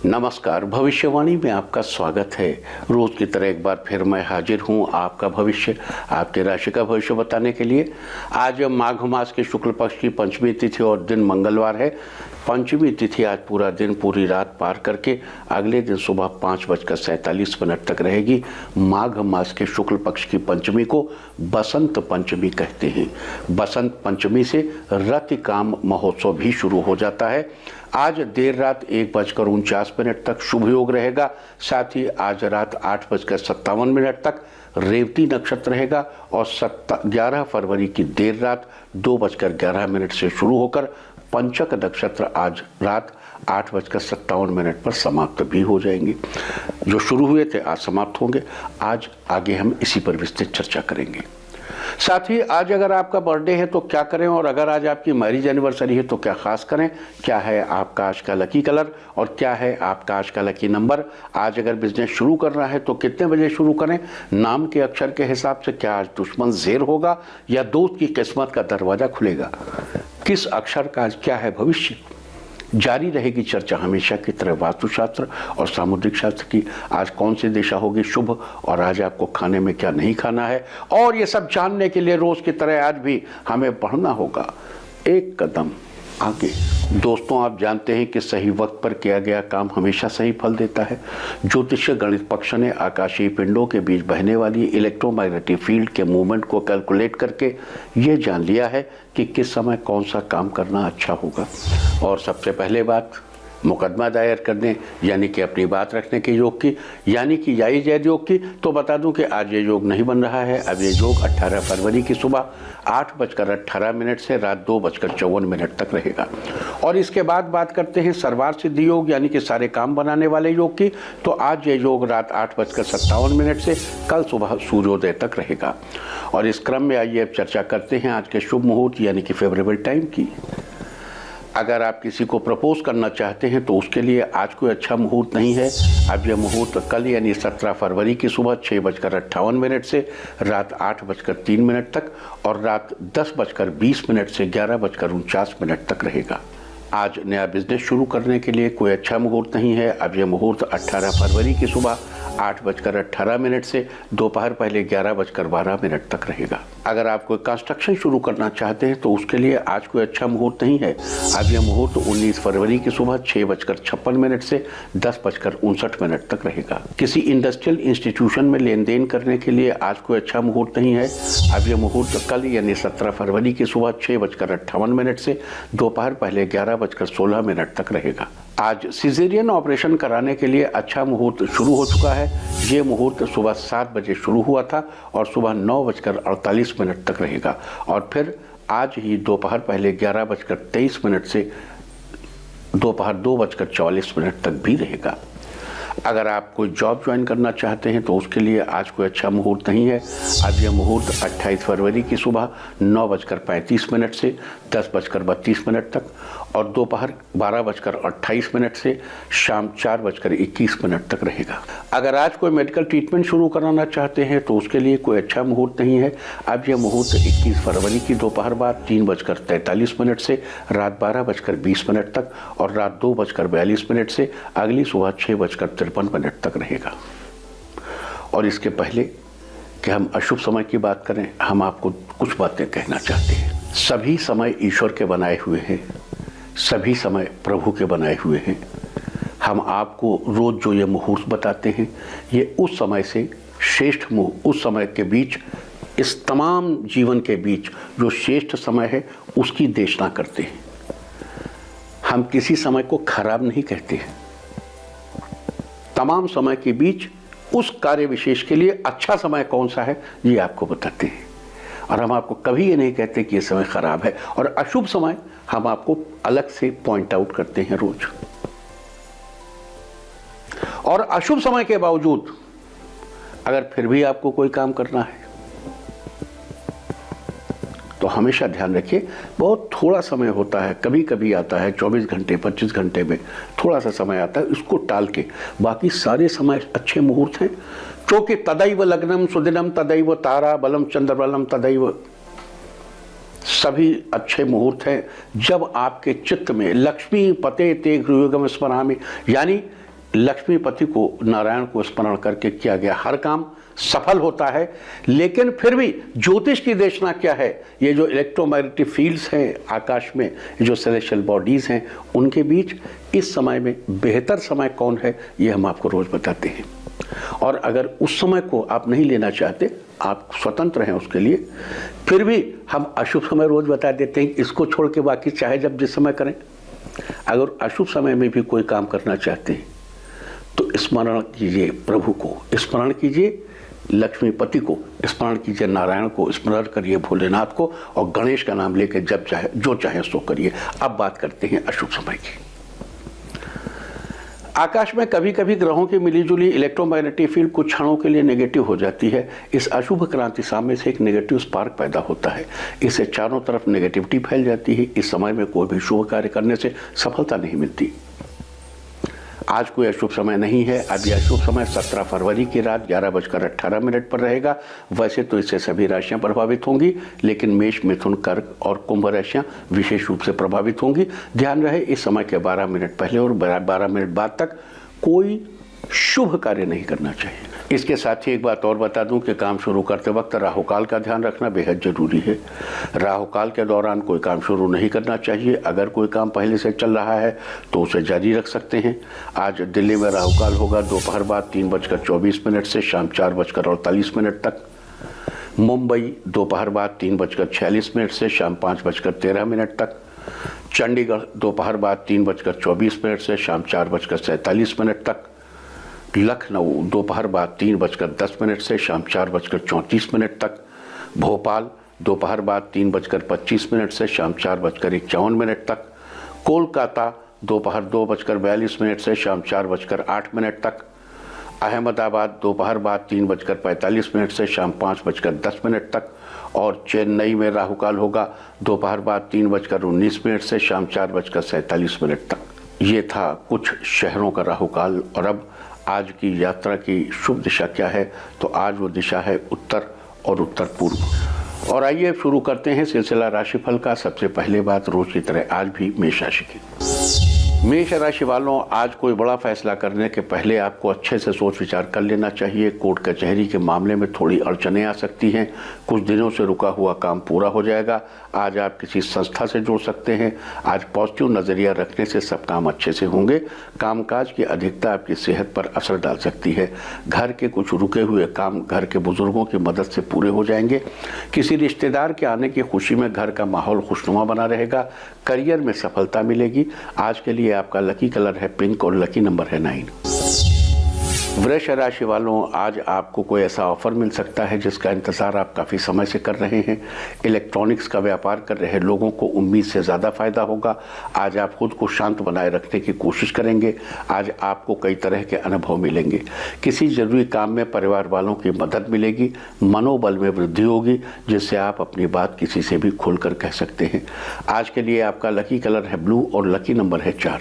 नमस्कार, भविष्यवाणी में आपका स्वागत है। रोज की तरह एक बार फिर मैं हाजिर हूं आपका भविष्य, आपके राशि का भविष्य बताने के लिए। आज माघ मास के शुक्ल पक्ष की पंचमी तिथि और दिन मंगलवार है। पंचमी तिथि आज पूरा दिन पूरी रात पार करके अगले दिन सुबह 5:47 तक रहेगी। माघ मास के शुक्ल पक्ष की पंचमी को बसंत पंचमी कहते हैं। बसंत पंचमी से रतिकाम महोत्सव भी शुरू हो जाता है। आज देर रात 1:49 तक शुभ योग रहेगा। साथ ही आज रात 8:57 तक रेवती नक्षत्र रहेगा और 11 फरवरी की देर रात 2:11 से शुरू होकर पंचक नक्षत्र आज रात 8:57 पर समाप्त भी हो जाएंगे। जो शुरू हुए थे आज समाप्त होंगे। आज आगे हम इसी पर विस्तृत चर्चा करेंगे। साथ ही आज अगर आपका बर्थडे है तो क्या करें, और अगर आज आपकी मैरिज एनिवर्सरी है तो क्या खास करें, क्या है आपका आज का लकी कलर और क्या है आपका आज का लकी नंबर। आज अगर बिजनेस शुरू करना है तो कितने बजे शुरू करें, नाम के अक्षर के हिसाब से क्या आज दुश्मन ज़ेर होगा या दोस्त की किस्मत का दरवाजा खुलेगा, किस अक्षर का आज क्या है भविष्य। जारी रहेगी चर्चा हमेशा की तरह वास्तुशास्त्र और सामुद्रिक शास्त्र की। आज कौन सी दिशा होगी शुभ और आज आपको खाने में क्या नहीं खाना है, और ये सब जानने के लिए रोज की तरह आज भी हमें बढ़ना होगा एक कदम आगे। दोस्तों, आप जानते हैं कि सही वक्त पर किया गया काम हमेशा सही फल देता है। ज्योतिष गणित पक्ष ने आकाशीय पिंडों के बीच बहने वाली इलेक्ट्रोमैग्नेटिक फील्ड के मूवमेंट को कैलकुलेट करके ये जान लिया है कि किस समय कौन सा काम करना अच्छा होगा। और सबसे पहले बात मुकदमा दायर करने यानी कि अपनी बात रखने के योग की, यानी कि जायज योग की, तो बता दूं कि आज ये योग नहीं बन रहा है। अब ये योग 18 फरवरी की सुबह 8:18 से रात 2:54 तक रहेगा। और इसके बाद बात करते हैं सर्वार सिद्धि योग यानी कि सारे काम बनाने वाले योग की। तो आज ये योग रात 8:57 से कल सुबह सूर्योदय तक रहेगा। और इस क्रम में आइए अब चर्चा करते हैं आज के शुभ मुहूर्त यानी कि फेवरेबल टाइम की। अगर आप किसी को प्रपोज करना चाहते हैं तो उसके लिए आज कोई अच्छा मुहूर्त नहीं है। अब यह मुहूर्त कल यानी 17 फरवरी की सुबह 6:58 से रात 8:03 तक और रात 10:20 से 11:49 तक रहेगा। आज नया बिजनेस शुरू करने के लिए कोई अच्छा मुहूर्त नहीं है। अब यह मुहूर्त 18 फरवरी की सुबह 8:18 से दोपहर पहले 11:12 तक रहेगा। अगर आप कोई कंस्ट्रक्शन शुरू करना चाहते हैं तो उसके लिए आज कोई अच्छा मुहूर्त नहीं है। अब यह मुहूर्त 19 फरवरी की सुबह 6:56 से 10:59 तक रहेगा। किसी इंडस्ट्रियल इंस्टीट्यूशन में लेन देन करने के लिए आज कोई अच्छा मुहूर्त नहीं है। अब यह मुहूर्त कल यानी 17 फरवरी की सुबह 6:58 से दोपहर पहले 11:16 तक रहेगा। आज सिजेरियन ऑपरेशन कराने के लिए अच्छा मुहूर्त शुरू हो चुका है। ये मुहूर्त सुबह 7 बजे शुरू हुआ था और सुबह 9:48 तक रहेगा और फिर आज ही दोपहर पहले 11:23 से दोपहर 2:44 तक भी रहेगा। अगर आप कोई जॉब ज्वाइन करना चाहते हैं तो उसके लिए आज कोई अच्छा मुहूर्त नहीं है। आज यह मुहूर्त 28 फरवरी की सुबह 9:35 से 10:32 तक और दोपहर 12:28 से शाम 4:21 तक रहेगा। अगर आज कोई मेडिकल ट्रीटमेंट शुरू कराना चाहते हैं तो उसके लिए कोई अच्छा मुहूर्त नहीं है। अब यह मुहूर्त 21 फरवरी की दोपहर बाद 3:43 से रात 12:20 तक और रात 2:42 से अगली सुबह 6:53 तक रहेगा। और इसके पहले कि हम अशुभ समय की बात करें, हम आपको कुछ बातें कहना चाहते हैं। सभी समय ईश्वर के बनाए हुए हैं, सभी समय प्रभु के बनाए हुए हैं। हम आपको रोज जो ये मुहूर्त बताते हैं ये उस समय से श्रेष्ठ उस समय के बीच, इस तमाम जीवन के बीच जो श्रेष्ठ समय है उसकी देशना करते हैं। हम किसी समय को खराब नहीं कहते हैं। तमाम समय के बीच उस कार्य विशेष के लिए अच्छा समय कौन सा है ये आपको बताते हैं। और हम आपको कभी ये नहीं कहते कि ये समय खराब है। और अशुभ समय हम आपको अलग से पॉइंट आउट करते हैं रोज। और अशुभ समय के बावजूद अगर फिर भी आपको कोई काम करना है तो हमेशा ध्यान रखिए बहुत थोड़ा समय होता है, कभी कभी आता है 24 घंटे 25 घंटे में थोड़ा सा समय आता है, उसको टाल के बाकी सारे समय अच्छे मुहूर्त हैं। चूँकि तदैव लग्नम सुदिनम तदैव तारा बलम चंद्रबलम तदैव, सभी अच्छे मुहूर्त हैं जब आपके चित्त में लक्ष्मी पते ते गृहगम स्मरामि, यानी लक्ष्मीपति को, नारायण को स्मरण करके किया गया हर काम सफल होता है। लेकिन फिर भी ज्योतिष की देशना क्या है, ये जो इलेक्ट्रोमैग्नेटिक फील्ड्स हैं आकाश में, जो सेलेस्टियल बॉडीज हैं, उनके बीच इस समय में बेहतर समय कौन है, ये हम आपको रोज बताते हैं। और अगर उस समय को आप नहीं लेना चाहते, आप स्वतंत्र हैं उसके लिए, फिर भी हम अशुभ समय रोज बता देते हैं। इसको छोड़ के बाकी चाहे जब जिस समय करें। अगर अशुभ समय में भी कोई काम करना चाहते हैं तो स्मरण कीजिए प्रभु को, स्मरण कीजिए लक्ष्मीपति को, स्मरण कीजिए नारायण को, स्मरण करिए भोलेनाथ को, और गणेश का नाम लेकर जब चाहे जो चाहे सो करिए। अब बात करते हैं अशुभ समय की। आकाश में कभी कभी ग्रहों की मिलीजुली इलेक्ट्रोमैग्नेटिक फील्ड कुछ क्षणों के लिए नेगेटिव हो जाती है। इस अशुभ क्रांति सामने से एक नेगेटिव स्पार्क पैदा होता है। इससे चारों तरफ नेगेटिविटी फैल जाती है। इस समय में कोई भी शुभ कार्य करने से सफलता नहीं मिलती। आज कोई अशुभ समय नहीं है। अब यह अशुभ समय 17 फरवरी की रात 11:18 पर रहेगा। वैसे तो इससे सभी राशियां प्रभावित होंगी, लेकिन मेष, मिथुन, कर्क और कुंभ राशियां विशेष रूप से प्रभावित होंगी। ध्यान रहे, इस समय के 12 मिनट पहले और 12 मिनट बाद तक कोई शुभ कार्य नहीं करना चाहिए। इसके साथ ही एक बात और बता दूं कि काम शुरू करते वक्त राहुकाल का ध्यान रखना बेहद जरूरी है। राहुकाल के दौरान कोई काम शुरू नहीं करना चाहिए। अगर कोई काम पहले से चल रहा है तो उसे जारी रख सकते हैं। आज दिल्ली में राहुकाल होगा दोपहर बाद 3:24 से शाम 4:48 तक। मुंबई दोपहर बाद 3:46 से शाम 5:13 तक। चंडीगढ़ दोपहर बाद 3:24 से शाम 4:47 तक। लखनऊ दोपहर बाद 3:10 से शाम 4:34 तक। भोपाल दोपहर बाद 3:25 से शाम 4:51 तक। कोलकाता दोपहर 2:42 से शाम 4:08 तक। अहमदाबाद दोपहर बाद 3:45 से शाम 5:10 तक। और चेन्नई में राहुकाल होगा दोपहर बाद 3:19 से शाम 4:47 तक। ये था कुछ शहरों का राहुकाल। और अब आज की यात्रा की शुभ दिशा क्या है, तो आज वो दिशा है उत्तर और उत्तर पूर्व। और आइए शुरू करते हैं सिलसिला राशिफल का। सबसे पहले बात रोज की तरह आज भी मेष राशि की। मेष राशि वालों, आज कोई बड़ा फैसला करने के पहले आपको अच्छे से सोच विचार कर लेना चाहिए। कोर्ट कचहरी के मामले में थोड़ी अड़चनें आ सकती हैं। कुछ दिनों से रुका हुआ काम पूरा हो जाएगा। आज आप किसी संस्था से जुड़ सकते हैं। आज पॉजिटिव नज़रिया रखने से सब काम अच्छे से होंगे। कामकाज की अधिकता आपकी सेहत पर असर डाल सकती है। घर के कुछ रुके हुए काम घर के बुजुर्गों की मदद से पूरे हो जाएंगे। किसी रिश्तेदार के आने की खुशी में घर का माहौल खुशनुमा बना रहेगा। करियर में सफलता मिलेगी। आज के लिए आपका लकी कलर है पिंक और लकी नंबर है 9। वृष राशि वालों, आज आपको कोई ऐसा ऑफर मिल सकता है जिसका इंतजार आप काफ़ी समय से कर रहे हैं। इलेक्ट्रॉनिक्स का व्यापार कर रहे लोगों को उम्मीद से ज़्यादा फायदा होगा। आज आप खुद को शांत बनाए रखने की कोशिश करेंगे। आज आपको कई तरह के अनुभव मिलेंगे। किसी जरूरी काम में परिवार वालों की मदद मिलेगी। मनोबल में वृद्धि होगी, जिससे आप अपनी बात किसी से भी खुलकर कह सकते हैं। आज के लिए आपका लकी कलर है ब्लू और लकी नंबर है 4।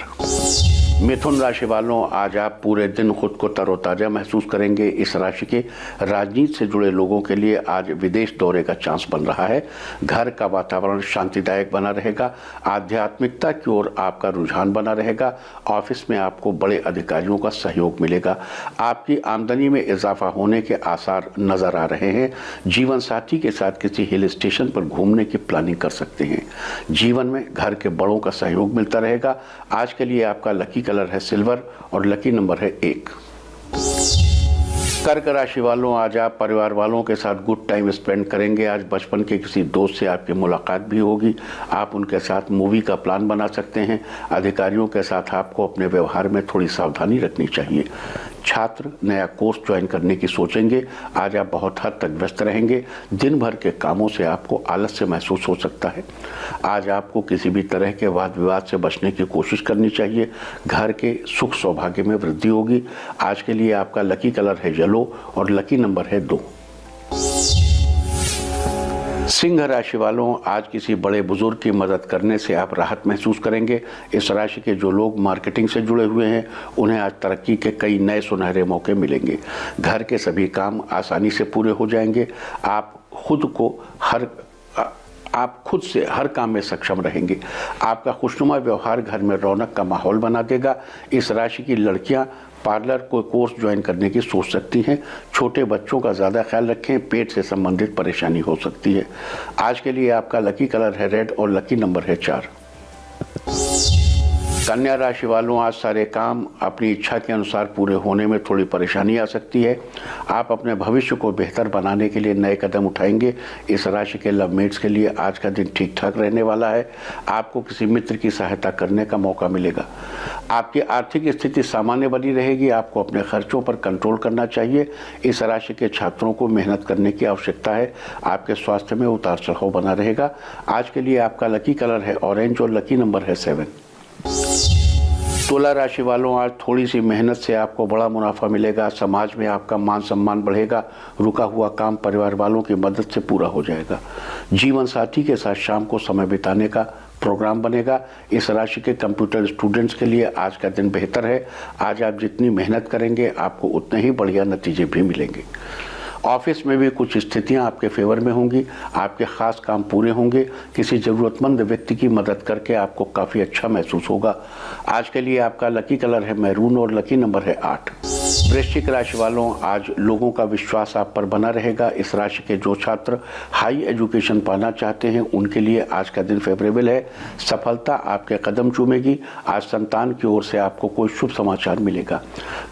मिथुन राशि वालों, आज आप पूरे दिन खुद को तरोताजा महसूस करेंगे। इस राशि के राजनीति से जुड़े लोगों के लिए आज विदेश दौरे का चांस बन रहा है। घर का वातावरण शांतिदायक बना रहेगा। आध्यात्मिकता की ओर आपका रुझान बना रहेगा। ऑफिस में आपको बड़े अधिकारियों का सहयोग मिलेगा। आपकी आमदनी में इजाफा होने के आसार नजर आ रहे हैं। जीवन साथी के साथ किसी हिल स्टेशन पर घूमने की प्लानिंग कर सकते हैं। जीवन में घर के बड़ों का सहयोग मिलता रहेगा। आज के लिए आपका लकी कलर है सिल्वर और लकी नंबर है 1। कर्क राशि वालों, आज आप परिवार वालों के साथ गुड टाइम स्पेंड करेंगे। आज बचपन के किसी दोस्त से आपकी मुलाकात भी होगी। आप उनके साथ मूवी का प्लान बना सकते हैं। अधिकारियों के साथ आपको अपने व्यवहार में थोड़ी सावधानी रखनी चाहिए। छात्र नया कोर्स ज्वाइन करने की सोचेंगे। आज आप बहुत हद तक व्यस्त रहेंगे। दिन भर के कामों से आपको आलस्य महसूस हो सकता है। आज आपको किसी भी तरह के वाद विवाद से बचने की कोशिश करनी चाहिए। घर के सुख सौभाग्य में वृद्धि होगी। आज के लिए आपका लकी कलर है येलो और लकी नंबर है 2। सिंह राशि वालों, आज किसी बड़े बुजुर्ग की मदद करने से आप राहत महसूस करेंगे। इस राशि के जो लोग मार्केटिंग से जुड़े हुए हैं उन्हें आज तरक्की के कई नए सुनहरे मौके मिलेंगे। घर के सभी काम आसानी से पूरे हो जाएंगे। आप खुद से हर काम में सक्षम रहेंगे। आपका खुशनुमा व्यवहार घर में रौनक का माहौल बना देगा। इस राशि की लड़कियां पार्लर कोई कोर्स ज्वाइन करने की सोच सकती हैं। छोटे बच्चों का ज़्यादा ख्याल रखें, पेट से संबंधित परेशानी हो सकती है। आज के लिए आपका लकी कलर है रेड और लकी नंबर है 4। कन्या राशि वालों, आज सारे काम अपनी इच्छा के अनुसार पूरे होने में थोड़ी परेशानी आ सकती है। आप अपने भविष्य को बेहतर बनाने के लिए नए कदम उठाएंगे। इस राशि के लवमेट्स के लिए आज का दिन ठीक ठाक रहने वाला है। आपको किसी मित्र की सहायता करने का मौका मिलेगा। आपकी आर्थिक स्थिति सामान्य बनी रहेगी। आपको अपने खर्चों पर कंट्रोल करना चाहिए। इस राशि के छात्रों को मेहनत करने की आवश्यकता है। आपके स्वास्थ्य में उतार चढ़ाव बना रहेगा। आज के लिए आपका लकी कलर है ऑरेंज और लकी नंबर है 7। तुला राशि वालों, आज थोड़ी सी मेहनत से आपको बड़ा मुनाफा मिलेगा। समाज में आपका मान सम्मान बढ़ेगा। रुका हुआ काम परिवार वालों की मदद से पूरा हो जाएगा। जीवन साथी के साथ शाम को समय बिताने का प्रोग्राम बनेगा। इस राशि के कंप्यूटर स्टूडेंट्स के लिए आज का दिन बेहतर है। आज आप जितनी मेहनत करेंगे आपको उतने ही बढ़िया नतीजे भी मिलेंगे। ऑफिस में भी कुछ स्थितियां आपके फेवर में होंगी। आपके खास काम पूरे होंगे। किसी ज़रूरतमंद व्यक्ति की मदद करके आपको काफ़ी अच्छा महसूस होगा। आज के लिए आपका लकी कलर है मैरून और लकी नंबर है 8। वृश्चिक राशि वालों, आज लोगों का विश्वास आप पर बना रहेगा। इस राशि के जो छात्र हाई एजुकेशन पाना चाहते हैं उनके लिए आज का दिन फेवरेबल है। सफलता आपके कदम चूमेगी। आज संतान की ओर से आपको कोई शुभ समाचार मिलेगा।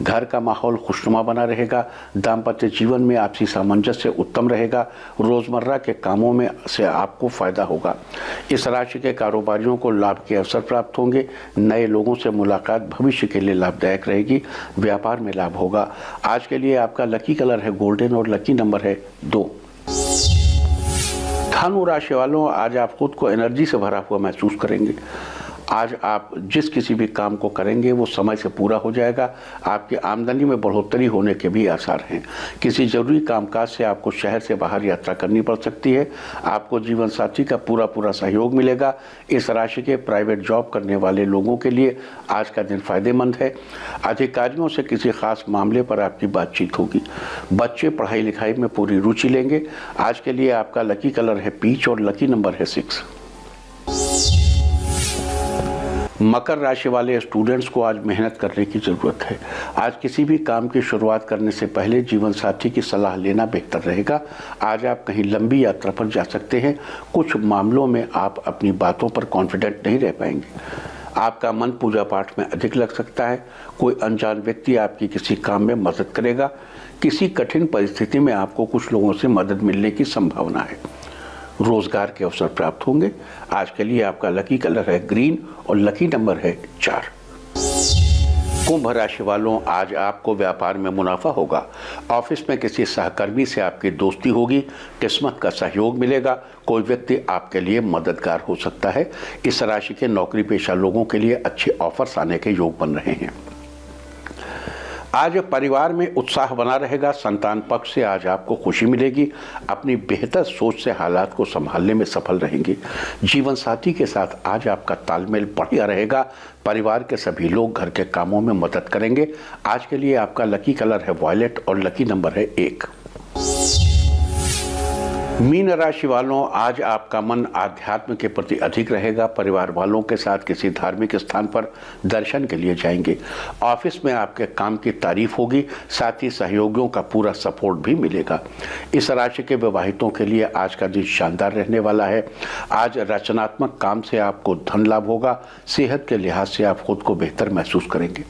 घर का माहौल खुशनुमा बना रहेगा। दाम्पत्य जीवन में आपसी सामंजस्य उत्तम रहेगा। रोजमर्रा के कामों में से आपको फायदा होगा। इस राशि के कारोबारियों को लाभ के अवसर प्राप्त होंगे। नए लोगों से मुलाकात भविष्य के लिए लाभदायक रहेगी। व्यापार में लाभ होगा। आज के लिए आपका लकी कलर है गोल्डन और लकी नंबर है 2। धनु राशि वालों, आज आप खुद को एनर्जी से भरा हुआ महसूस करेंगे। आज आप जिस किसी भी काम को करेंगे वो समय से पूरा हो जाएगा। आपकी आमदनी में बढ़ोतरी होने के भी आसार हैं। किसी जरूरी कामकाज से आपको शहर से बाहर यात्रा करनी पड़ सकती है। आपको जीवन साथी का पूरा सहयोग मिलेगा। इस राशि के प्राइवेट जॉब करने वाले लोगों के लिए आज का दिन फायदेमंद है। अधिकारियों से किसी खास मामले पर आपकी बातचीत होगी। बच्चे पढ़ाई लिखाई में पूरी रुचि लेंगे। आज के लिए आपका लकी कलर है पीच और लकी नंबर है 6। मकर राशि वाले स्टूडेंट्स को आज मेहनत करने की ज़रूरत है। आज किसी भी काम की शुरुआत करने से पहले जीवन साथी की सलाह लेना बेहतर रहेगा। आज आप कहीं लंबी यात्रा पर जा सकते हैं। कुछ मामलों में आप अपनी बातों पर कॉन्फिडेंट नहीं रह पाएंगे। आपका मन पूजा पाठ में अधिक लग सकता है। कोई अनजान व्यक्ति आपकी किसी काम में मदद करेगा। किसी कठिन परिस्थिति में आपको कुछ लोगों से मदद मिलने की संभावना है। रोजगार के अवसर प्राप्त होंगे। आज के लिए आपका लकी कलर है ग्रीन और लकी नंबर है 4। कुंभ राशि वालों, आज आपको व्यापार में मुनाफा होगा। ऑफिस में किसी सहकर्मी से आपकी दोस्ती होगी। किस्मत का सहयोग मिलेगा। कोई व्यक्ति आपके लिए मददगार हो सकता है। इस राशि के नौकरी पेशा लोगों के लिए अच्छे ऑफर्स आने के योग बन रहे हैं। आज परिवार में उत्साह बना रहेगा। संतान पक्ष से आज आपको खुशी मिलेगी। अपनी बेहतर सोच से हालात को संभालने में सफल रहेंगे। जीवन साथी के साथ आज आपका तालमेल बढ़िया रहेगा। परिवार के सभी लोग घर के कामों में मदद करेंगे। आज के लिए आपका लकी कलर है वॉयलेट और लकी नंबर है 1। मीन राशि वालों, आज आपका मन आध्यात्म के प्रति अधिक रहेगा। परिवार वालों के साथ किसी धार्मिक स्थान पर दर्शन के लिए जाएंगे। ऑफिस में आपके काम की तारीफ होगी। साथ ही सहयोगियों का पूरा सपोर्ट भी मिलेगा। इस राशि के विवाहितों के लिए आज का दिन शानदार रहने वाला है। आज रचनात्मक काम से आपको धन लाभ होगा। सेहत के लिहाज से आप खुद को बेहतर महसूस करेंगे।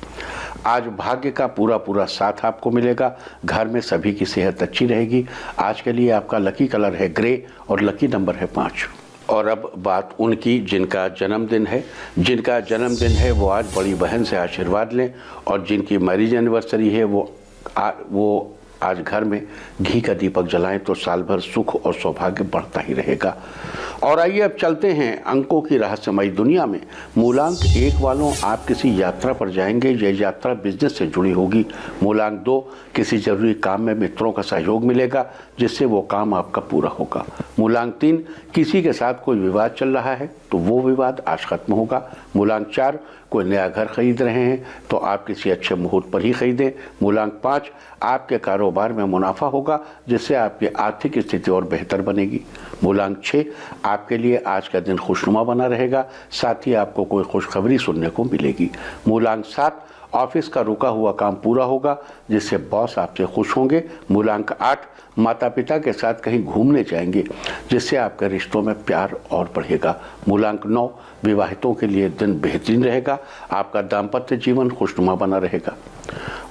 आज भाग्य का पूरा साथ आपको मिलेगा। घर में सभी की सेहत अच्छी रहेगी। आज के लिए आपका लकी कलर है ग्रे और लकी नंबर है 5। और अब बात उनकी जिनका जन्मदिन है। जिनका जन्मदिन है वो आज बड़ी बहन से आशीर्वाद लें। और जिनकी मैरिज एनिवर्सरी है वो आज घर में घी का दीपक जलाएं तो साल भर सुख और सौभाग्य बढ़ता ही रहेगा। और आइए अब चलते हैं अंकों की रहस्यमयी दुनिया में। मूलांक 1 वालों, आप किसी यात्रा पर जाएंगे। यह यात्रा बिजनेस से जुड़ी होगी। मूलांक 2, किसी जरूरी काम में मित्रों का सहयोग मिलेगा जिससे वो काम आपका पूरा होगा। मूलांक 3, किसी के साथ कोई विवाद चल रहा है तो वो विवाद आज खत्म होगा। मूलांक 4, कोई नया घर खरीद रहे हैं तो आप किसी अच्छे मुहूर्त पर ही खरीदें। मूलांक 5, आपके कारोबार में मुनाफा होगा जिससे आपकी आर्थिक स्थिति और बेहतर बनेगी। मूलांक 6, आपके लिए आज का दिन खुशनुमा बना रहेगा। साथ ही आपको कोई खुशखबरी सुनने को मिलेगी। मूलांक 7, ऑफिस का रुका हुआ काम पूरा होगा जिससे बॉस आपसे खुश होंगे। मूलांक 8, माता पिता के साथ कहीं घूमने जाएंगे जिससे आपके रिश्तों में प्यार और बढ़ेगा। मूलांक 9, विवाहितों के लिए दिन बेहतरीन रहेगा, आपका दाम्पत्य जीवन खुशनुमा बना रहेगा।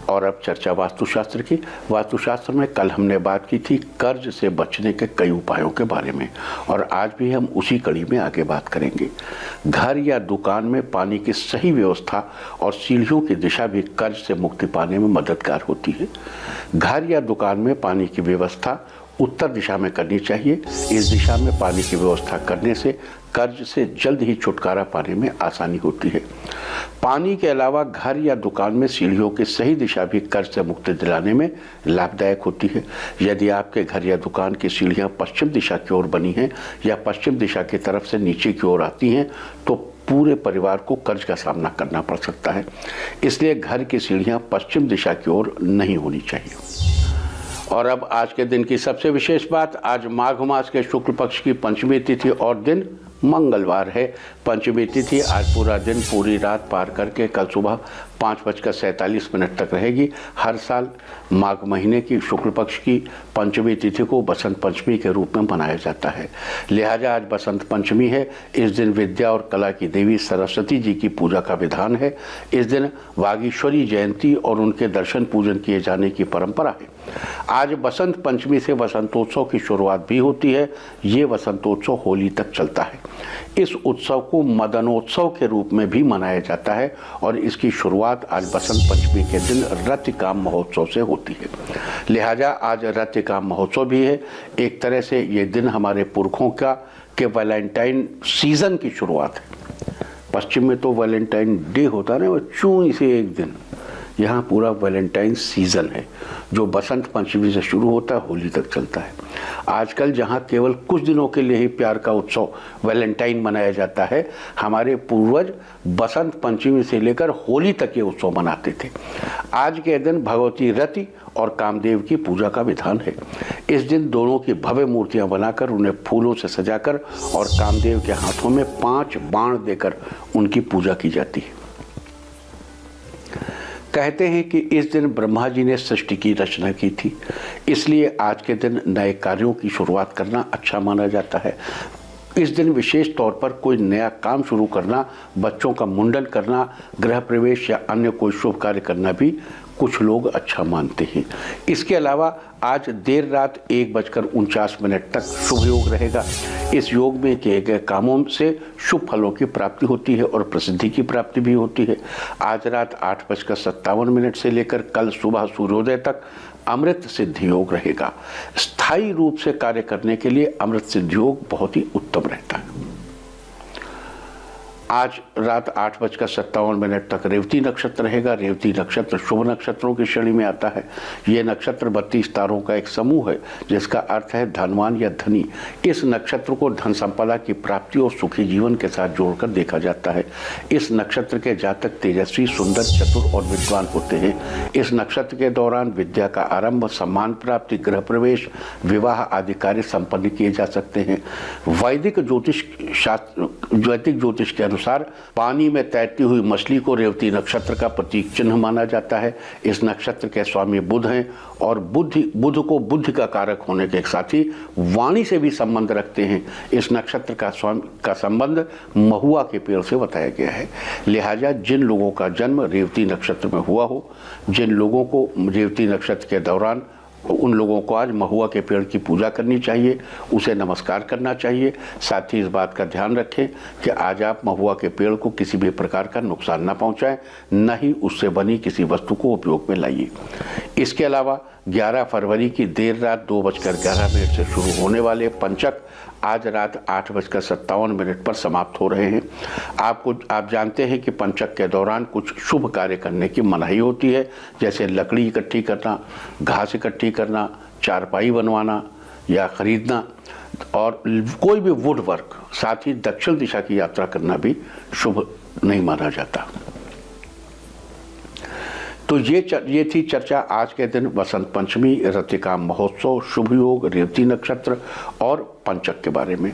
और अब चर्चा वास्तुशास्त्र की। वास्तुशास्त्र में कल हमने बात की थी कर्ज से बचने के कई उपायों के बारे में और आज भी हम उसी कड़ी में आगे बात करेंगे। घर या दुकान में पानी की सही व्यवस्था और सीढ़ियों की दिशा भी कर्ज से मुक्ति पाने में मददगार होती है। घर या दुकान में पानी की व्यवस्था उत्तर दिशा में करनी चाहिए। इस दिशा में पानी की व्यवस्था करने से कर्ज से जल्द ही छुटकारा पाने में आसानी होती है। पानी के अलावा घर या दुकान में सीढ़ियों की सही दिशा भी कर्ज से मुक्ति दिलाने में लाभदायक होती है। यदि आपके घर या दुकान की सीढ़ियां पश्चिम दिशा की ओर बनी हैं या पश्चिम दिशा की तरफ से नीचे की ओर आती हैं तो पूरे परिवार को कर्ज का सामना करना पड़ सकता है। इसलिए घर की सीढ़ियां पश्चिम दिशा की ओर नहीं होनी चाहिए। और अब आज के दिन की सबसे विशेष बात, आज माघ मास के शुक्ल पक्ष की पंचमी तिथि और दिन मंगलवार है। पंचमी तिथि आज पूरा दिन पूरी रात पार करके कल सुबह 5:47 तक रहेगी। हर साल माघ महीने की शुक्ल पक्ष की पंचमी तिथि को बसंत पंचमी के रूप में मनाया जाता है। लिहाजा आज बसंत पंचमी है। इस दिन विद्या और कला की देवी सरस्वती जी की पूजा का विधान है। इस दिन वागीश्वरी जयंती और उनके दर्शन पूजन किए जाने की परंपरा है। आज बसंत पंचमी से वसंतोत्सव की शुरुआत भी होती है। ये वसंतोत्सव होली तक चलता है। इस उत्सव को मदनोत्सव के रूप में भी मनाया जाता है और इसकी शुरुआत आज बसंत पंचमी के दिन रतिकाम महोत्सव से होती है। लिहाजा आज रतिकाम महोत्सव भी है। एक तरह से ये दिन हमारे पुरखों के वैलेंटाइन सीजन की शुरुआत है। पश्चिम में तो वैलेंटाइन डे होता है ना, वो चूं से एक दिन, यहाँ पूरा वैलेंटाइन सीजन है जो बसंत पंचमी से शुरू होता है, होली तक चलता है। आजकल जहाँ केवल कुछ दिनों के लिए ही प्यार का उत्सव वैलेंटाइन मनाया जाता है, हमारे पूर्वज बसंत पंचमी से लेकर होली तक ये उत्सव मनाते थे। आज के दिन भगवती रति और कामदेव की पूजा का विधान है। इस दिन दोनों की भव्य मूर्तियां बनाकर उन्हें फूलों से सजाकर और कामदेव के हाथों में 5 बाण देकर उनकी पूजा की जाती है। कहते हैं कि इस दिन ब्रह्मा जी ने सृष्टि की रचना की थी, इसलिए आज के दिन नए कार्यों की शुरुआत करना अच्छा माना जाता है। इस दिन विशेष तौर पर कोई नया काम शुरू करना, बच्चों का मुंडन करना, गृह प्रवेश या अन्य कोई शुभ कार्य करना भी कुछ लोग अच्छा मानते हैं। इसके अलावा आज देर रात 1:49 तक शुभ योग रहेगा। इस योग में किए गए कामों से शुभ फलों की प्राप्ति होती है और प्रसिद्धि की प्राप्ति भी होती है। आज रात 8:57 से लेकर कल सुबह सूर्योदय तक अमृत सिद्धि योग रहेगा। स्थायी रूप से कार्य करने के लिए अमृत सिद्धि योग बहुत ही उत्तम रहता है। आज रात 8:57 तक रेवती नक्षत्र रहेगा। रेवती नक्षत्र शुभ नक्षत्रों की श्रेणी में आता है। ये नक्षत्र 32 तारों का एक समूह है जिसका अर्थ है धनवान या धनी। इस नक्षत्र को धन संपदा की प्राप्ति और सुखी जीवन के साथ जोड़कर देखा जाता है। इस नक्षत्र के जातक तेजस्वी, सुंदर, चतुर और विद्वान होते हैं। इस नक्षत्र के दौरान विद्या का आरंभ, सम्मान प्राप्ति, गृह प्रवेश, विवाह आदि कार्य संपन्न किए जा सकते हैं। वैदिक ज्योतिष के अनुसार पानी में तैरती हुई मछली को रेवती नक्षत्र का प्रतीक चिन्ह माना जाता है। इस नक्षत्र के स्वामी बुध हैं और बुध को बुद्धि का कारक होने के साथ ही वाणी से भी संबंध रखते हैं। इस नक्षत्र का संबंध महुआ के पेड़ से बताया गया है। लिहाजा जिन लोगों का जन्म रेवती नक्षत्र में हुआ हो, जिन लोगों को रेवती नक्षत्र के दौरान, उन लोगों को आज महुआ के पेड़ की पूजा करनी चाहिए, उसे नमस्कार करना चाहिए। साथ ही इस बात का ध्यान रखें कि आज आप महुआ के पेड़ को किसी भी प्रकार का नुकसान न पहुंचाएं, न ही उससे बनी किसी वस्तु को उपयोग में लाइए। इसके अलावा 11 फरवरी की देर रात 2:11 से शुरू होने वाले पंचक आज रात 8:57 पर समाप्त हो रहे हैं। आप जानते हैं कि पंचक के दौरान कुछ शुभ कार्य करने की मनाही होती है, जैसे लकड़ी इकट्ठी करना, घास इकट्ठी करना, चारपाई बनवाना या खरीदना और कोई भी वुड वर्क। साथ ही दक्षिण दिशा की यात्रा करना भी शुभ नहीं माना जाता। तो ये थी चर्चा आज के दिन वसंत पंचमी, रतिका महोत्सव, शुभ योग, रेवती नक्षत्र और पंचक के बारे में।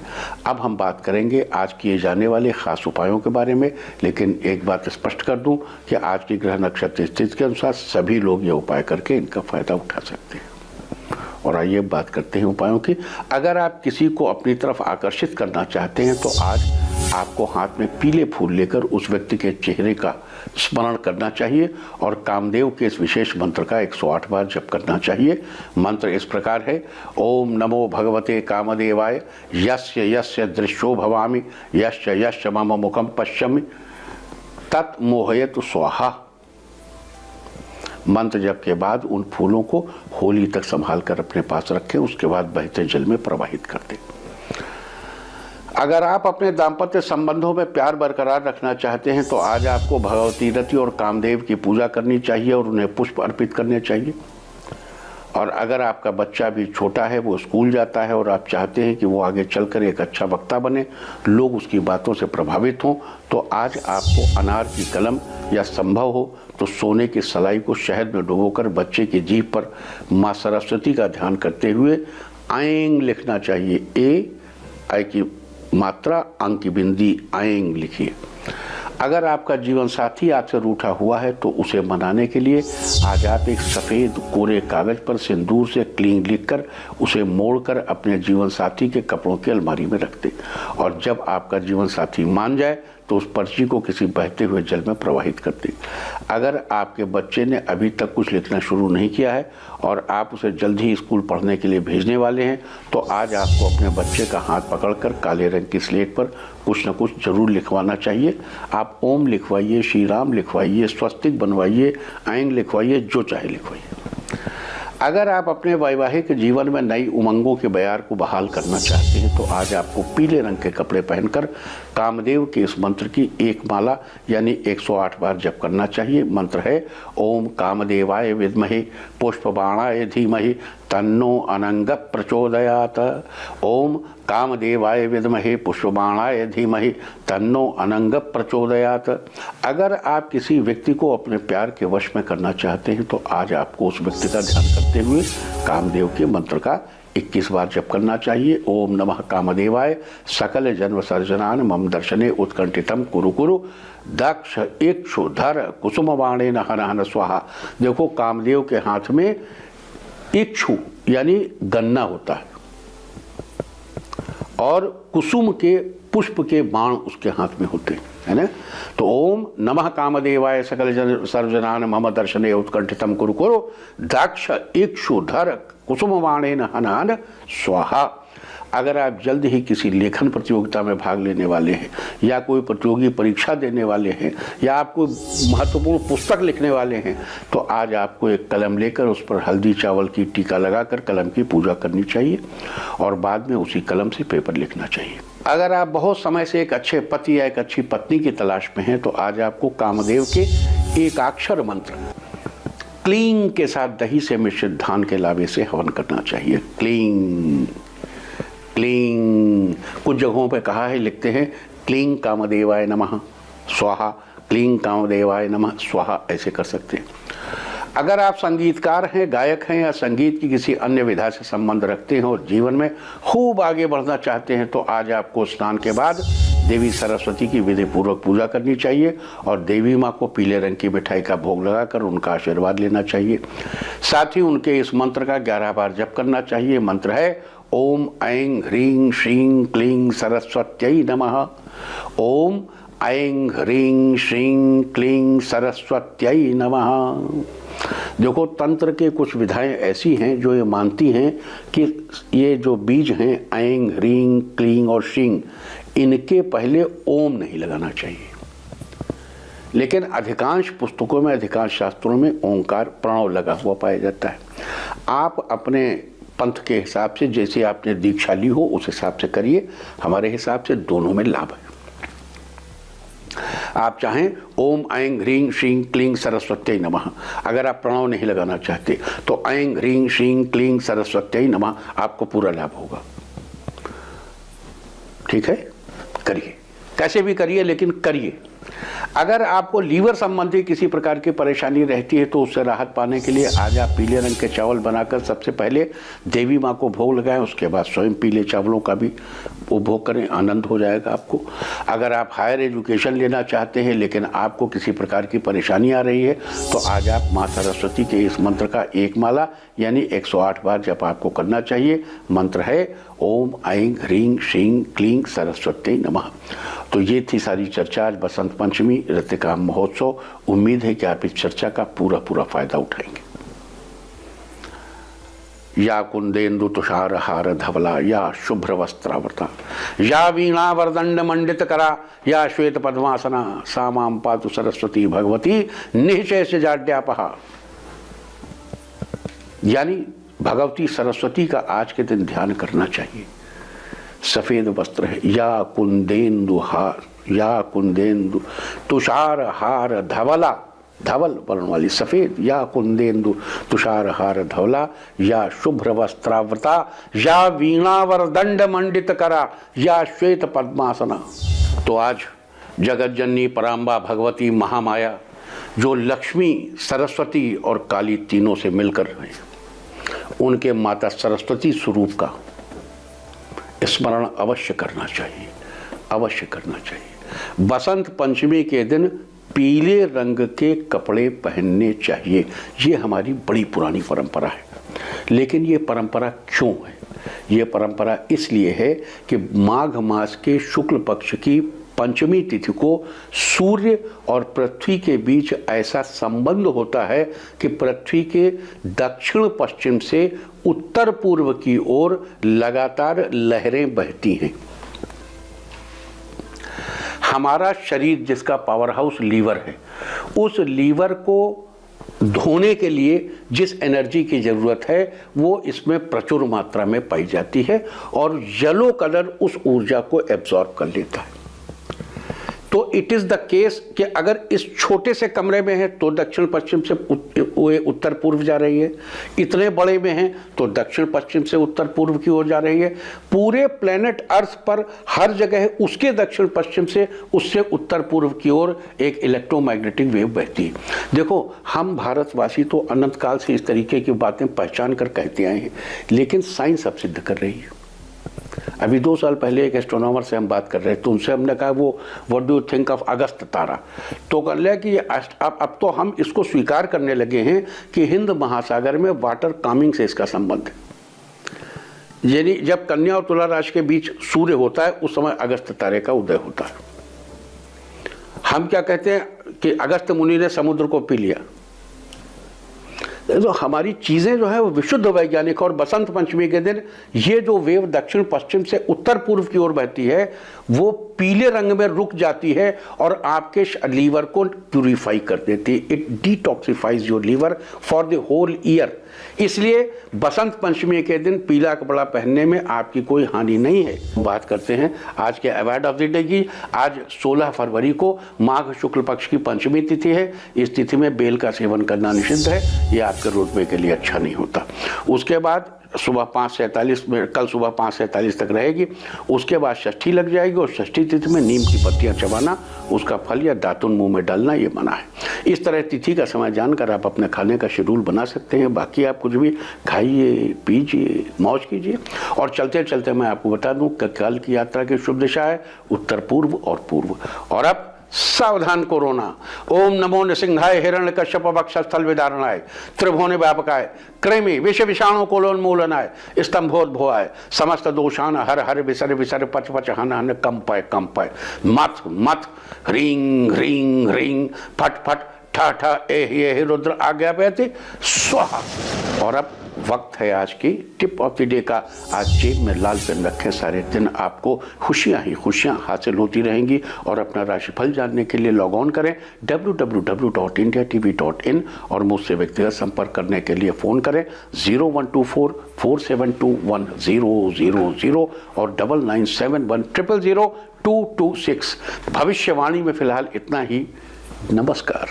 अब हम बात करेंगे आज किए जाने वाले खास उपायों के बारे में, लेकिन एक बात स्पष्ट कर दूं कि आज की ग्रह नक्षत्र स्थिति के अनुसार सभी लोग ये उपाय करके इनका फायदा उठा सकते हैं। और आइए बात करते हैं उपायों की। अगर आप किसी को अपनी तरफ आकर्षित करना चाहते हैं तो आज आपको हाथ में पीले फूल लेकर उस व्यक्ति के चेहरे का स्मरण करना चाहिए और कामदेव के इस विशेष मंत्र का 108 बार जप करना चाहिए। मंत्र इस प्रकार है, ओम नमो भगवते कामदेवाय यस्य यस्य दृश्यो भवामि यस्य यस्य मम मुखम पश्यमि तत् मोहयतु स्वाहा। मंत्र जप के बाद उन फूलों को होली तक संभाल कर अपने पास रखें, उसके बाद बहते जल में प्रवाहित कर दें। अगर आप अपने दाम्पत्य संबंधों में प्यार बरकरार रखना चाहते हैं तो आज आपको भगवती रति और कामदेव की पूजा करनी चाहिए और उन्हें पुष्प अर्पित करने चाहिए। और अगर आपका बच्चा भी छोटा है, वो स्कूल जाता है और आप चाहते हैं कि वो आगे चलकर एक अच्छा वक्ता बने, लोग उसकी बातों से प्रभावित हों, तो आज आपको अनार की कलम या संभव हो तो सोने की सलाई को शहद में डुबोकर बच्चे की जीभ पर माँ सरस्वती का ध्यान करते हुए आएंग लिखना चाहिए। ए आई की मात्रा, अंक की बिंदी, आएंग लिखिए। अगर आपका जीवन साथी आपसे रूठा हुआ है तो उसे मनाने के लिए आज आप एक सफ़ेद कोरे कागज पर सिंदूर से क्लीन लिखकर उसे मोड़कर अपने जीवन साथी के कपड़ों की अलमारी में रख दें। और जब आपका जीवन साथी मान जाए तो उस पर्ची को किसी बहते हुए जल में प्रवाहित कर दें। अगर आपके बच्चे ने अभी तक कुछ लिखना शुरू नहीं किया है और आप उसे जल्द ही स्कूल पढ़ने के लिए भेजने वाले हैं तो आज आपको अपने बच्चे का हाथ पकड़कर काले रंग की स्लेट पर कुछ न कुछ जरूर लिखवाना चाहिए। आप ओम लिखवाइए, श्री राम लिखवाइए, स्वस्तिक बनवाइए, ऐंग लिखवाइए, जो चाहे लिखवाइए। अगर आप अपने वैवाहिक जीवन में नई उमंगों के बयार को बहाल करना चाहते हैं तो आज आपको पीले रंग के कपड़े पहनकर कामदेव के इस मंत्र की एक माला यानी 108 बार जप करना चाहिए। मंत्र है, ओम कामदेवाय विद्महे पुष्पबाणाय धीमहि तन्नो अनंग प्रचोदयात। ओम कामदेवाय विद्महे पुष्पबाणाय धीमहि तन्नो अनंग प्रचोदयात। अगर आप किसी व्यक्ति को अपने प्यार के वश में करना चाहते हैं तो आज आपको उस व्यक्ति का ध्यान करते हुए कामदेव के मंत्र का 21 बार जप करना चाहिए। ओम नमः कामदेवाय सकल जन्म सर्जनान मम दर्शने उत्कंठितम कुरु कुरु दक्ष इक्षुधर कुसुम बाणे न हन स्वाहा। देखो, कामदेव के हाथ में इक्षु यानी गन्ना होता है और कुसुम के पुष्प के बाण उसके हाथ में होते हैं, है ना। तो ओम नमः कामदेवाय सकल सर्वजनान मम दर्शने उत्कंठितम कुरु कुरु दक्ष इक्षुधर कुसुम बाणेन हनन स्वाहा। अगर आप जल्द ही किसी लेखन प्रतियोगिता में भाग लेने वाले हैं या कोई प्रतियोगी परीक्षा देने वाले हैं या आप कोई महत्वपूर्ण पुस्तक लिखने वाले हैं तो आज आपको एक कलम लेकर उस पर हल्दी चावल की टीका लगाकर कलम की पूजा करनी चाहिए और बाद में उसी कलम से पेपर लिखना चाहिए। अगर आप बहुत समय से एक अच्छे पति या एक अच्छी पत्नी की तलाश में हैं तो आज आपको कामदेव के एकाक्षर मंत्र क्लीं के साथ दही से मिश्रित धान के लावे से हवन करना चाहिए। क्लीं क्लीं, कुछ जगहों पे कहा है, लिखते हैं क्लीं कामदेवाय नमः स्वाहा, क्लीं कामदेवाय नमः स्वाहा, ऐसे कर सकते हैं। अगर आप संगीतकार हैं, गायक हैं या संगीत की किसी अन्य विधा से संबंध रखते हैं और जीवन में खूब आगे बढ़ना चाहते हैं तो आज आपको स्नान के बाद देवी सरस्वती की विधि पूर्वक पूजा करनी चाहिए और देवी माँ को पीले रंग की मिठाई का भोग लगाकर उनका आशीर्वाद लेना चाहिए। साथ ही उनके इस मंत्र का 11 बार जप करना चाहिए। मंत्र है, ओम ऐं ह्रीं श्रीं क्लीं सरस्वत्यै नमः। ओम ऐं ह्रीं श्रीं क्लीं सरस्वत्यै नमः। देखो, तंत्र के कुछ विधाएं ऐसी हैं जो ये मानती हैं कि ये जो बीज हैं ऐं ह्रीं क्लीं और श्रीं, इनके पहले ओम नहीं लगाना चाहिए, लेकिन अधिकांश पुस्तकों में, अधिकांश शास्त्रों में ओंकार प्रणव लगा हुआ पाया जाता है। आप अपने पंथ के हिसाब से, जैसे आपने दीक्षा ली हो उस हिसाब से करिए। हमारे हिसाब से दोनों में लाभ है। आप चाहें ओम ऐं ह्रीं श्रीं क्लीं सरस्वत्यै नमः, अगर आप प्रणव नहीं लगाना चाहते तो ऐं ह्रीं श्रीं क्लीं सरस्वत्यै नमः, आपको पूरा लाभ होगा। ठीक है, करिए, कैसे भी करिए लेकिन करिए। अगर आपको लीवर संबंधी किसी प्रकार की परेशानी रहती है तो उससे राहत पाने के लिए आज आप पीले रंग के चावल बनाकर सबसे पहले देवी माँ को भोग लगाएं, उसके बाद स्वयं पीले चावलों का भी उपभोग करें, आनंद हो जाएगा आपको। अगर आप हायर एजुकेशन लेना चाहते हैं लेकिन आपको किसी प्रकार की परेशानी आ रही है तो आज आप माँ सरस्वती के इस मंत्र का एक माला यानी 108 बार जप आपको करना चाहिए। मंत्र है ओम ऐं ह्रीं श्रीं क्लीं सरस्वती नमः। तो ये थी सारी चर्चा आज बसंत पंचमी ऋतिका महोत्सव। उम्मीद है कि आप इस चर्चा का पूरा फायदा उठाएंगे। या कुंदेन्दु तुषार हार धवला या शुभ्र वस्त्रावृता या वीणा वरदंड मंडित करा या श्वेत पद्मासना सा मां पातु सरस्वती भगवती निश्चय से जाड्यापहा। यानी भगवती सरस्वती का आज के दिन ध्यान करना चाहिए। सफेद वस्त्र है या कुंदेन्दु तुषार हार धवला, धवल वर्ण वाली सफेद, या कुंदेन्दु तुषार हार धवला या शुभ्र वस्त्रावृता या वीणावर दंड मंडित करा या श्वेत पद्मासना। तो आज जगत जननी पराम्बा भगवती महामाया जो लक्ष्मी सरस्वती और काली तीनों से मिलकर हैं, उनके माता सरस्वती स्वरूप का स्मरण अवश्य करना चाहिए, अवश्य करना चाहिए। बसंत पंचमी के दिन पीले रंग के कपड़े पहनने चाहिए। ये हमारी बड़ी पुरानी परंपरा है। लेकिन ये परंपरा क्यों है? ये परंपरा इसलिए है कि माघ मास के शुक्ल पक्ष की पंचमी तिथि को सूर्य और पृथ्वी के बीच ऐसा संबंध होता है कि पृथ्वी के दक्षिण पश्चिम से उत्तर पूर्व की ओर लगातार लहरें बहती हैं। हमारा शरीर जिसका पावर हाउस लीवर है, उस लीवर को धोने के लिए जिस एनर्जी की ज़रूरत है वो इसमें प्रचुर मात्रा में पाई जाती है और येलो कलर उस ऊर्जा को एब्जॉर्ब कर लेता है। तो इट इज़ द केस कि अगर इस छोटे से कमरे में है तो दक्षिण पश्चिम से उत्तर पूर्व जा रही है, इतने बड़े में है तो दक्षिण पश्चिम से उत्तर पूर्व की ओर जा रही है। पूरे प्लेनेट अर्थ पर हर जगह उसके दक्षिण पश्चिम से उससे उत्तर पूर्व की ओर एक इलेक्ट्रोमैग्नेटिक वेव बहती है। देखो, हम भारतवासी तो अनंत काल से इस तरीके की बातें पहचान कर कहते आए हैं, लेकिन साइंस अब सिद्ध कर रही है। अभी 2 साल पहले एक एस्ट्रोनॉमर से हम बात कर रहे थे, तो उनसे हमने कहा वो what do you think of अगस्त तारा, तो कर लिया कि अब तो हम इसको स्वीकार करने लगे हैं कि हिंद महासागर में वाटर कामिंग से इसका संबंध है। यानी जब कन्या और तुला राशि के बीच सूर्य होता है उस समय अगस्त तारे का उदय होता है। हम क्या कहते हैं कि अगस्त मुनि ने समुद्र को पी लिया। तो हमारी चीज़ें जो है वो विशुद्ध वैज्ञानिक। और बसंत पंचमी के दिन ये जो वेव दक्षिण पश्चिम से उत्तर पूर्व की ओर बहती है वो पीले रंग में रुक जाती है और आपके लीवर को प्यूरिफाई कर देती है। It detoxifies your liver for the whole year. इसलिए बसंत पंचमी के दिन पीला कपड़ा पहनने में आपकी कोई हानि नहीं है। बात करते हैं आज के अवार्ड ऑफ द डे की। आज 16 फरवरी को माघ शुक्ल पक्ष की पंचमी तिथि है। इस तिथि में बेल का सेवन करना निषिद्ध है, ये आपके रोजमे के लिए अच्छा नहीं होता। उसके बाद सुबह 5:47 में, कल सुबह 5:47 तक रहेगी। उसके बाद षष्ठी लग जाएगी और षष्ठी तिथि में नीम की पत्तियां चबाना, उसका फल या दातुन मुंह में डालना ये मना है। इस तरह तिथि का समय जानकर आप अपने खाने का शेड्यूल बना सकते हैं। बाकी आप कुछ भी खाइए, पीजिए, मौज कीजिए। और चलते चलते मैं आपको बता दूं कि कल की यात्रा की शुभ दिशा है उत्तर पूर्व और पूर्व। और अब सावधान कोरोना। ओम नमो नृसिंहाय हिरण्यकश्यप वक्षस्थल विदारणाय त्रिभुवन व्यापकाय कृमि विष विषाणु कोलोन्मूलनाय स्तंभोद्भवाय समस्त दोषान हर हर विसर विसर पच पच हन हन कंपय कंपय मत मत ह्रीं ह्रीं ह्रीं फट फट ठ ठ ए रुद्र आज्ञापयति स्वाहा। और अब वक्त है आज की टिप ऑफ द डे का। आज जेब में लाल पेन रखें, सारे दिन आपको खुशियां ही खुशियां हासिल होती रहेंगी। और अपना राशिफल जानने के लिए लॉग ऑन करें www.indiatv.in और मुझसे व्यक्तिगत संपर्क करने के लिए फ़ोन करें 0124-472-1000 और 9971000226। भविष्यवाणी में फिलहाल इतना ही। नमस्कार।